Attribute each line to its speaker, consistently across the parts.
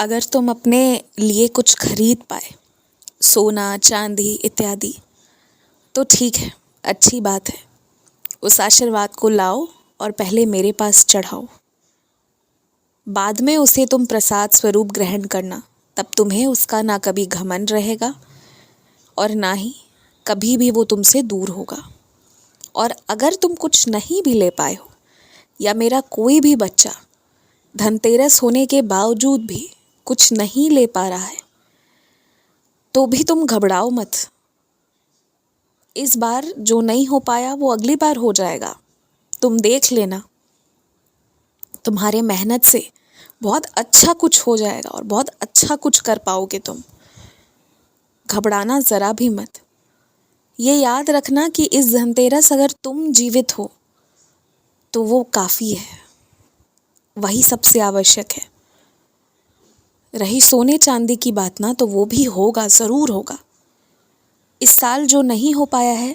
Speaker 1: अगर तुम अपने लिए कुछ खरीद पाए, सोना, चांदी इत्यादि, तो ठीक है, अच्छी बात है। उस आशीर्वाद को लाओ और पहले मेरे पास चढ़ाओ। बाद में उसे तुम प्रसाद स्वरूप ग्रहण करना, तब तुम्हें उसका ना कभी घमंड रहेगा और ना ही कभी भी वो तुमसे दूर होगा। और अगर तुम कुछ नहीं भी ले पाए हो या मेरा कोई भी बच्चा धनतेरस होने के बावजूद भी कुछ नहीं ले पा रहा है, तो भी तुम घबराओ मत। इस बार जो नहीं हो पाया वो अगली बार हो जाएगा। तुम देख लेना, तुम्हारे मेहनत से बहुत अच्छा कुछ हो जाएगा और बहुत अच्छा कुछ कर पाओगे तुम। घबराना ज़रा भी मत। ये याद रखना कि इस धनतेरस अगर तुम जीवित हो तो वो काफ़ी है, वही सबसे आवश्यक है। रही सोने चांदी की बात ना, तो वो भी होगा, ज़रूर होगा। इस साल जो नहीं हो पाया है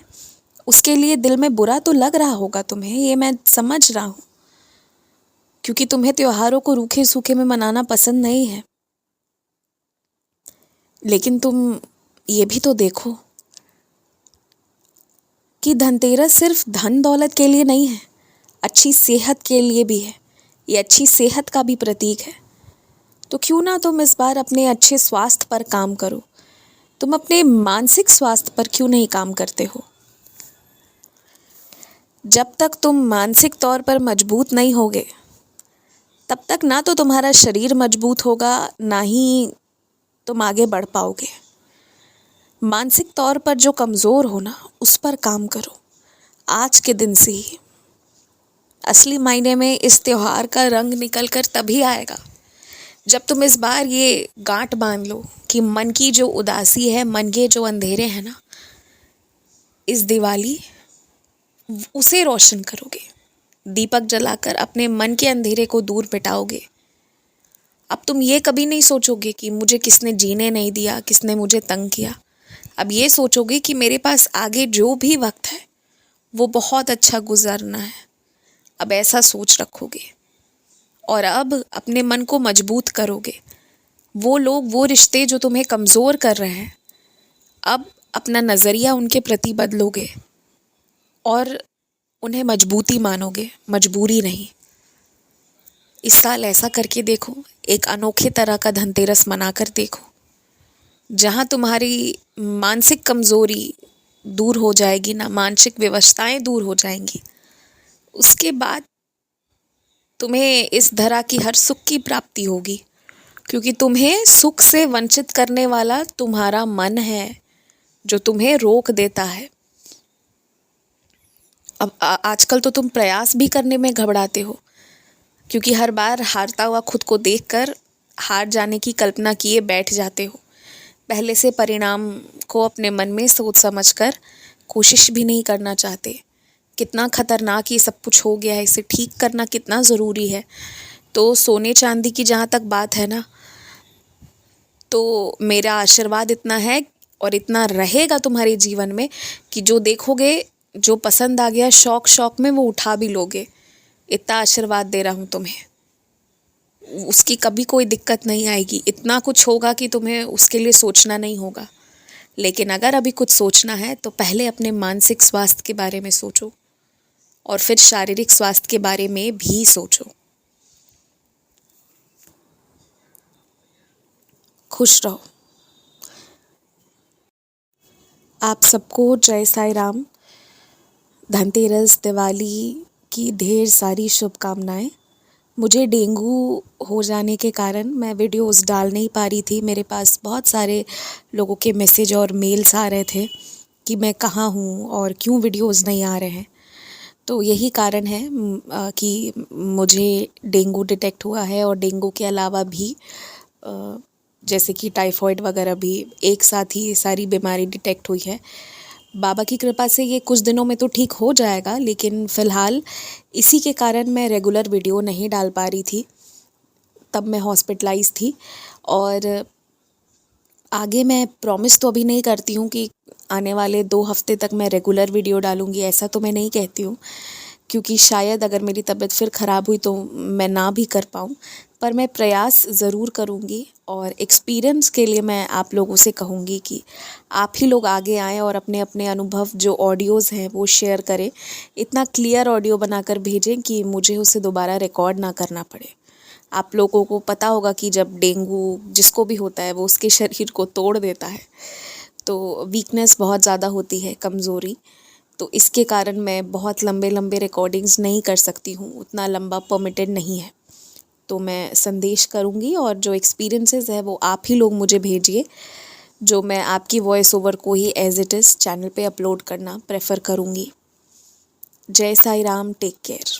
Speaker 1: उसके लिए दिल में बुरा तो लग रहा होगा तुम्हें, ये मैं समझ रहा हूँ, क्योंकि तुम्हें त्योहारों को रूखे सूखे में मनाना पसंद नहीं है। लेकिन तुम ये भी तो देखो कि धनतेरस सिर्फ धन दौलत के लिए नहीं है, अच्छी सेहत के लिए भी है। ये अच्छी सेहत का भी प्रतीक है। तो क्यों ना तुम इस बार अपने अच्छे स्वास्थ्य पर काम करो। तुम अपने मानसिक स्वास्थ्य पर क्यों नहीं काम करते हो? जब तक तुम मानसिक तौर पर मजबूत नहीं होगे, तब तक ना तो तुम्हारा शरीर मजबूत होगा, ना ही तुम आगे बढ़ पाओगे। मानसिक तौर पर जो कमज़ोर हो ना, उस पर काम करो आज के दिन से ही। असली मायने में इस त्योहार का रंग निकल कर तभी आएगा जब तुम इस बार ये गांठ बांध लो कि मन की जो उदासी है, मन के जो अंधेरे हैं ना, इस दिवाली उसे रोशन करोगे। दीपक जलाकर अपने मन के अंधेरे को दूर मिटाओगे। अब तुम ये कभी नहीं सोचोगे कि मुझे किसने जीने नहीं दिया, किसने मुझे तंग किया। अब ये सोचोगे कि मेरे पास आगे जो भी वक्त है वो बहुत अच्छा गुजरना है। अब ऐसा सोच रखोगे और अब अपने मन को मजबूत करोगे। वो लोग, वो रिश्ते जो तुम्हें कमज़ोर कर रहे हैं, अब अपना नज़रिया उनके प्रति बदलोगे और उन्हें मजबूती मानोगे, मजबूरी नहीं। इस साल ऐसा करके देखो, एक अनोखे तरह का धनतेरस मनाकर देखो, जहाँ तुम्हारी मानसिक कमज़ोरी दूर हो जाएगी ना, मानसिक विवशताएं दूर हो जाएंगी। उसके बाद तुम्हें इस धरा की हर सुख की प्राप्ति होगी, क्योंकि तुम्हें सुख से वंचित करने वाला तुम्हारा मन है, जो तुम्हें रोक देता है। अब आजकल तो तुम प्रयास भी करने में घबराते हो, क्योंकि हर बार हारता हुआ खुद को देखकर हार जाने की कल्पना किए बैठ जाते हो। पहले से परिणाम को अपने मन में सोच समझकर कोशिश भी नहीं करना चाहते। कितना खतरनाक ये सब कुछ हो गया है, इसे ठीक करना कितना ज़रूरी है। तो सोने चांदी की जहाँ तक बात है ना, तो मेरा आशीर्वाद इतना है और इतना रहेगा तुम्हारे जीवन में कि जो देखोगे, जो पसंद आ गया, शौक शौक में वो उठा भी लोगे। इतना आशीर्वाद दे रहा हूँ तुम्हें, उसकी कभी कोई दिक्कत नहीं आएगी। इतना कुछ होगा कि तुम्हें उसके लिए सोचना नहीं होगा। लेकिन अगर अभी कुछ सोचना है तो पहले अपने मानसिक स्वास्थ्य के बारे में सोचो और फिर शारीरिक स्वास्थ्य के बारे में भी सोचो। खुश रहो। आप सबको जय साईं राम। धनतेरस, दिवाली की ढेर सारी शुभकामनाएं। मुझे डेंगू हो जाने के कारण मैं वीडियोस डाल नहीं पा रही थी। मेरे पास बहुत सारे लोगों के मैसेज और मेल्स आ रहे थे कि मैं कहाँ हूँ और क्यों वीडियोस नहीं आ रहे हैं। तो यही कारण है कि मुझे डेंगू डिटेक्ट हुआ है, और डेंगू के अलावा भी जैसे कि टाइफॉइड वगैरह भी एक साथ ही सारी बीमारी डिटेक्ट हुई है। बाबा की कृपा से ये कुछ दिनों में तो ठीक हो जाएगा, लेकिन फ़िलहाल इसी के कारण मैं रेगुलर वीडियो नहीं डाल पा रही थी। तब मैं हॉस्पिटलाइज़ थी, और आगे मैं प्रॉमिस तो अभी नहीं करती हूँ कि आने वाले 2 हफ्ते तक मैं रेगुलर वीडियो डालूँगी, ऐसा तो मैं नहीं कहती हूँ, क्योंकि शायद अगर मेरी तबीयत फिर ख़राब हुई तो मैं ना भी कर पाऊँ। पर मैं प्रयास ज़रूर करूँगी और एक्सपीरियंस के लिए मैं आप लोगों से कहूँगी कि आप ही लोग आगे आएँ और अपने अपने अनुभव जो ऑडियोज़ हैं वो शेयर करें। इतना क्लियर ऑडियो बनाकर भेजें कि मुझे उसे दोबारा रिकॉर्ड ना करना पड़े। आप लोगों को पता होगा कि जब डेंगू जिसको भी होता है वो उसके शरीर को तोड़ देता है, तो वीकनेस बहुत ज़्यादा होती है, कमज़ोरी। तो इसके कारण मैं बहुत लंबे लंबे रिकॉर्डिंग्स नहीं कर सकती हूँ, उतना लंबा परमिटेड नहीं है। तो मैं संदेश करूँगी और जो एक्सपीरियंसेस है वो आप ही लोग मुझे भेजिए, जो मैं आपकी वॉइस ओवर को ही एज इट इज़ चैनल पे अपलोड करना प्रेफर करूँगी। जय साई राम, टेक केयर।